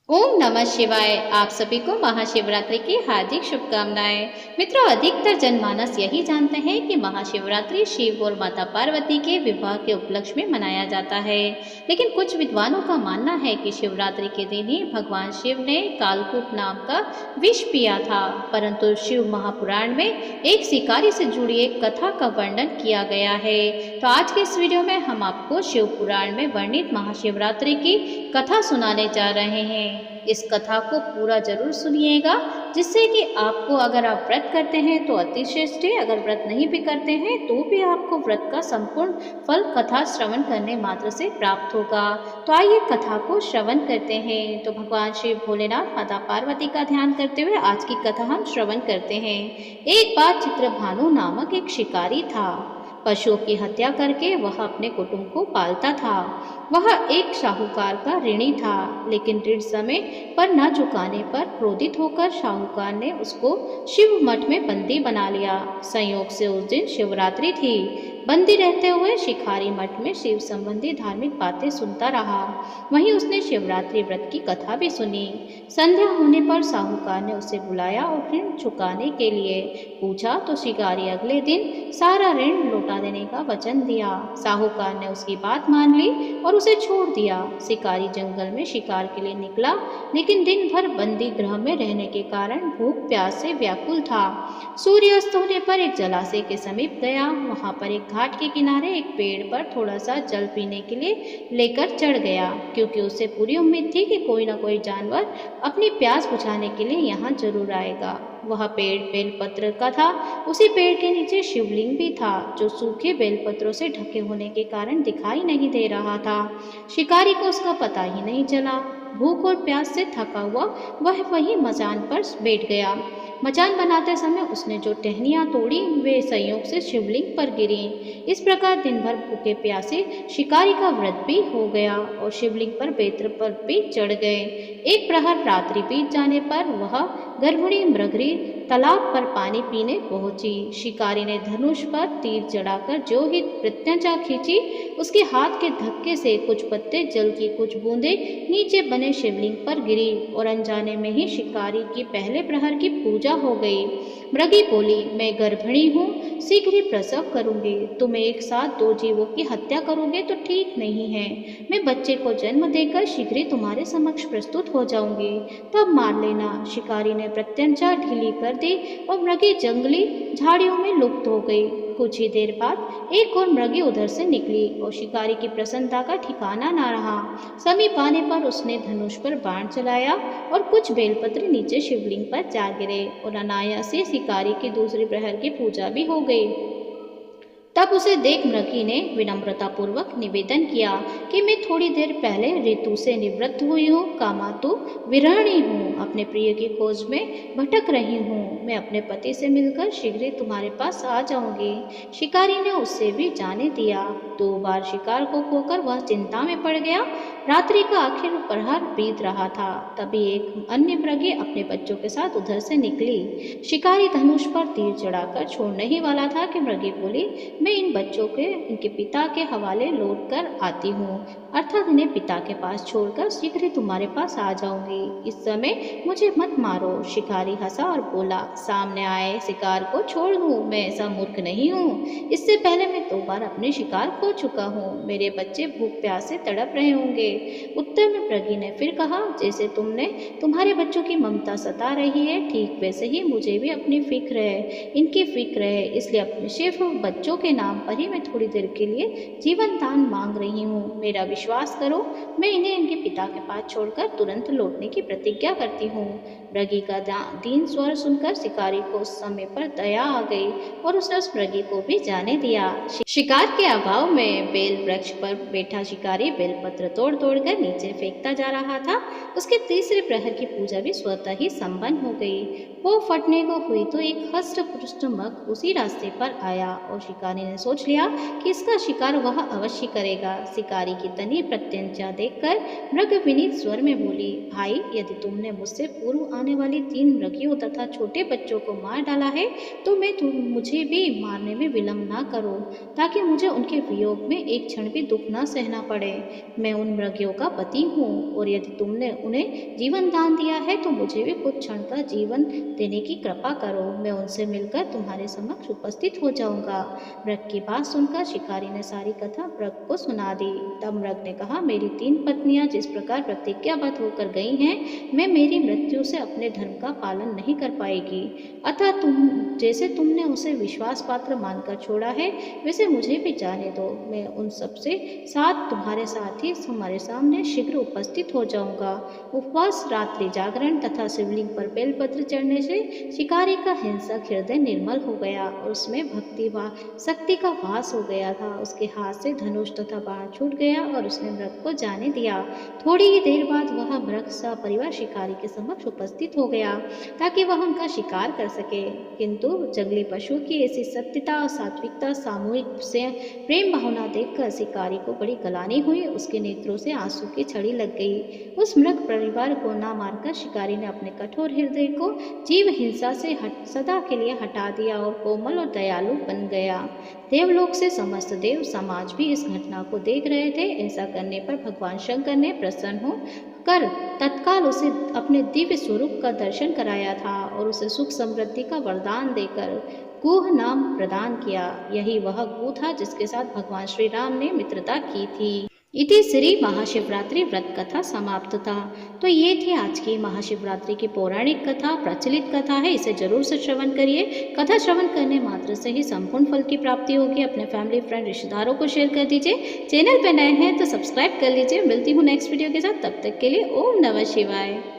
ओम नमः शिवाय। आप सभी को महाशिवरात्रि की हार्दिक शुभकामनाएं। मित्रों, अधिकतर जनमानस यही जानते हैं कि महाशिवरात्रि शिव और माता पार्वती के विवाह के उपलक्ष्य में मनाया जाता है। लेकिन कुछ विद्वानों का मानना है कि शिवरात्रि के दिन ही भगवान शिव ने कालकूट नाम का विष पिया था। परंतु शिव महापुराण में एक शिकारी से जुड़ी एक कथा का वर्णन किया गया है। तो आज के इस वीडियो में हम आपको शिव पुराण में वर्णित महाशिवरात्रि की कथा सुनाने जा रहे हैं। इस कथा को पूरा जरूर सुनिएगा, जिससे कि आपको, अगर आप व्रत करते हैं तो अति श्रेष्ठ है, अगर व्रत नहीं भी करते हैं तो भी आपको व्रत का संपूर्ण फल कथा श्रवण करने मात्र से प्राप्त होगा। तो आइए कथा को श्रवण करते हैं। तो भगवान शिव भोलेनाथ माता पार्वती का ध्यान करते हुए आज की कथा हम श्रवण करते हैं। एक बार चित्रभानु नामक एक शिकारी था। पशुओं की हत्या करके वह अपने कुटुंब को पालता था। वह एक साहूकार का ऋणी था, लेकिन ऋण समय पर न चुकाने पर क्रोधित होकर साहूकार ने उसको शिव मठ में बंदी बना लिया। संयोग से उस दिन शिवरात्रि थी। बंदी रहते हुए शिकारी मठ में शिव संबंधी धार्मिक बातें सुनता रहा। वहीं उसने शिवरात्रि व्रत की कथा भी सुनी। संध्या होने पर साहूकार ने उसे बुलाया और ऋण चुकाने के लिए पूछा तो शिकारी अगले दिन सारा ऋण लौटा देने का वचन दिया। साहूकार ने उसकी बात मान ली और उसे छोड़ दिया। शिकारी जंगल में शिकार के लिए निकला, लेकिन दिन भर बंदी गृह में रहने के कारण भूख प्यास से व्याकुल था। सूर्य अस्त होने पर एक जलाशय के समीप गया। वहां पर एक घाट के किनारे एक पेड़ पर थोड़ा सा जल पीने के लिए लेकर चढ़ गया, क्योंकि उसे पूरी उम्मीद थी कि कोई न कोई जानवर अपनी प्यास बुझाने के लिए यहाँ जरूर आएगा। वह पेड़ बेलपत्र का था। उसी पेड़ के नीचे शिवलिंग भी था, जो सूखे बेलपत्रों से ढके होने के कारण दिखाई नहीं दे रहा था। शिकारी को उसका पता ही नहीं चला। भूख और प्यास से थका हुआ वह वहीं मचान पर बैठ गया। मचान बनाते समय उसने जो टहनियाँ तोड़ी वे संयोग से शिवलिंग पर गिरी। इस प्रकार दिन भर भूखे प्यासे शिकारी का व्रत भी हो गया और शिवलिंग पर बेत्र पर भी चढ़ गए। एक प्रहर रात्रि बीत जाने पर वह गर्भिणी मृगरी तालाब पर पानी पीने पहुंची। शिकारी ने धनुष पर तीर चढ़ाकर जो ही प्रत्यंचा खींची, उसके हाथ के धक्के से कुछ पत्ते जल की कुछ बूंदे नीचे बने शिवलिंग पर गिरी और अनजाने में ही शिकारी की पहले प्रहर की पूजा हो गई। मृगी बोली, मैं गर्भिणी हूँ, शीघ्र ही प्रसव करूंगी। तुम एक साथ दो जीवों की हत्या करोगे तो ठीक नहीं है। मैं बच्चे को जन्म देकर शीघ्र ही तुम्हारे समक्ष प्रस्तुत हो जाऊंगी, तब मार लेना। शिकारी ने प्रत्यंचा ढीली कर दी और मृगी जंगली झाड़ियों में लुप्त हो गई। कुछ ही देर बाद एक और मृगी उधर से निकली और शिकारी की प्रसन्नता का ठिकाना न रहा। समीप आने पर उसने धनुष पर बाण चलाया और कुछ बेलपत्र नीचे शिवलिंग पर जा गिरे और अनायास से शिकारी की दूसरी प्रहर की पूजा भी हो गई। तब उसे देख मृगी ने विनम्रतापूर्वक निवेदन किया कि मैं थोड़ी देर पहले ऋतु से निवृत्त हुई हूँ, कामातु विरहिणी हूँ, अपने प्रिय की खोज में भटक रही हूँ। मैं अपने पति से मिलकर शीघ्र ही तुम्हारे पास आ जाऊंगी। शिकारी ने उससे भी जाने दिया। 2 बार शिकार को खोकर वह चिंता में पड़ गया। रात्रि का आखिर प्रहर बीत रहा था। तभी एक अन्य मृगी अपने बच्चों के साथ उधर से निकली। शिकारी धनुष पर तीर चढ़ाकर छोड़ने ही वाला था कि मृगी बोली, मैं इन बच्चों के इनके पिता के हवाले लौट कर आती हूँ, अर्थात इन्हें पिता के पास छोड़कर शीघ्र ही तुम्हारे पास आ जाऊंगी। इस समय मुझे मत मारो। शिकारी हंसा और बोला, सामने आए शिकार को छोड़ दूं, मैं ऐसा मूर्ख नहीं हूँ। इससे पहले मैं 2 बार अपने शिकार खो चुका हूँ। मेरे बच्चे भूख प्यास से तड़प रहे होंगे। उत्तर में मृगी ने फिर कहा, जैसे तुमने तुम्हारे बच्चों की ममता सता रही है, ठीक वैसे ही मुझे भी अपनी फिक्र है, इनकी फिक्र है। इसलिए अपने सिर्फ बच्चों के नाम पर ही मैं थोड़ी देर के लिए जीवन दान मांग रही हूँ। मेरा विश्वास करो, मैं इन्हें इनके पिता के पास छोड़कर तुरंत लौटने की प्रतिज्ञा करती हूँ। मृगी का दीन स्वर सुनकर शिकारी को उस समय पर दया आ गई और उसने उस मृगी को भी जाने दिया। शिकार के अभाव में बेल वृक्ष पर बैठा शिकारी बेलपत्र तोड़ तोड़ कर नीचे फेंकता जा रहा था। उसके तीसरे प्रहर की पूजा भी स्वतः ही संपन्न हो गई। वो फटने को हुई तो एक हष्ट पुष्ट मग उसी रास्ते पर आया और शिकारी ने सोच लिया कि इसका शिकार वह अवश्य करेगा। शिकारी की तनी प्रत्यंचा देखकर मृग विनीत स्वर में बोली, भाई, यदि तुमने मुझसे पूर्व खाने वाली 3 मृगियों तथा छोटे बच्चों को मार डाला है, तो मुझे भी मारने में विलंब ना करो, ताकि मुझे उनके वियोग में एक क्षण भी दुख न सहना पड़े। मैं उन मृगियों का पति हूँ, और यदि तुमने उन्हें जीवन दान दिया है तो मुझे भी कुछ क्षण का जीवन देने की कृपा करो। मैं उनसे मिलकर तुम्हारे समक्ष उपस्थित हो जाऊंगा। मृग की बात सुनकर शिकारी ने सारी कथा मृग को सुना दी। तब मृग ने कहा, मेरी 3 पत्नियां जिस प्रकार प्रतिज्ञाबद्ध होकर गई हैं, मैं मेरी मृत्यु से अपने धर्म का पालन नहीं कर पाएगी। अतः तुमने उसे विश्वास पात्र मानकर छोड़ा है, वैसे मुझे भी जाने दो। मैं उन सबसे साथ तुम्हारे साथ ही तुम्हारे सामने शीघ्र उपस्थित हो जाऊंगा। उपवास, रात्रि जागरण तथा शिवलिंग पर बेलपत्र चढ़ने से शिकारी का हिंसक हृदय निर्मल हो गया और उसमें भक्ति व शक्ति का वास हो गया था। उसके हाथ से धनुष तथा बाण छूट गया और उसने मृग को जाने दिया। थोड़ी ही देर बाद वह मृग सपरिवार शिकारी के समक्ष उपस्थित हो गया, ताकि वह उनका शिकार कर सके। किंतु जंगली पशु की ऐसी सत्यता और सात्विकता, सामूहिक से प्रेम भावना देखकर शिकारी को बड़ी गलानी हुई। उसके नेत्रों से आंसू की छड़ी लग गई। उस मृग परिवार को न मारकर शिकारी ने अपने कठोर हृदय को जीव हिंसा से सदा के लिए हटा दिया और कोमल और दयालु बन गया। देवलोक से समस्त देव समाज भी इस घटना को देख रहे थे। ऐसा करने पर भगवान शंकर ने प्रसन्न हो कर तत्काल उसे अपने दिव्य स्वरूप का दर्शन कराया था और उसे सुख समृद्धि का वरदान देकर गुह नाम प्रदान किया। यही वह गुह था जिसके साथ भगवान श्री राम ने मित्रता की थी। इति श्री महाशिवरात्रि व्रत कथा समाप्त था। तो ये थी आज की महाशिवरात्रि की पौराणिक कथा, प्रचलित कथा है, इसे जरूर से श्रवण करिए। कथा श्रवण करने मात्र से ही संपूर्ण फल की प्राप्ति होगी। अपने फैमिली, फ्रेंड, रिश्तेदारों को शेयर कर दीजिए। चैनल पर नए हैं तो सब्सक्राइब कर लीजिए। मिलती हूँ नेक्स्ट वीडियो के साथ, तब तक के लिए ओम नमः शिवाय।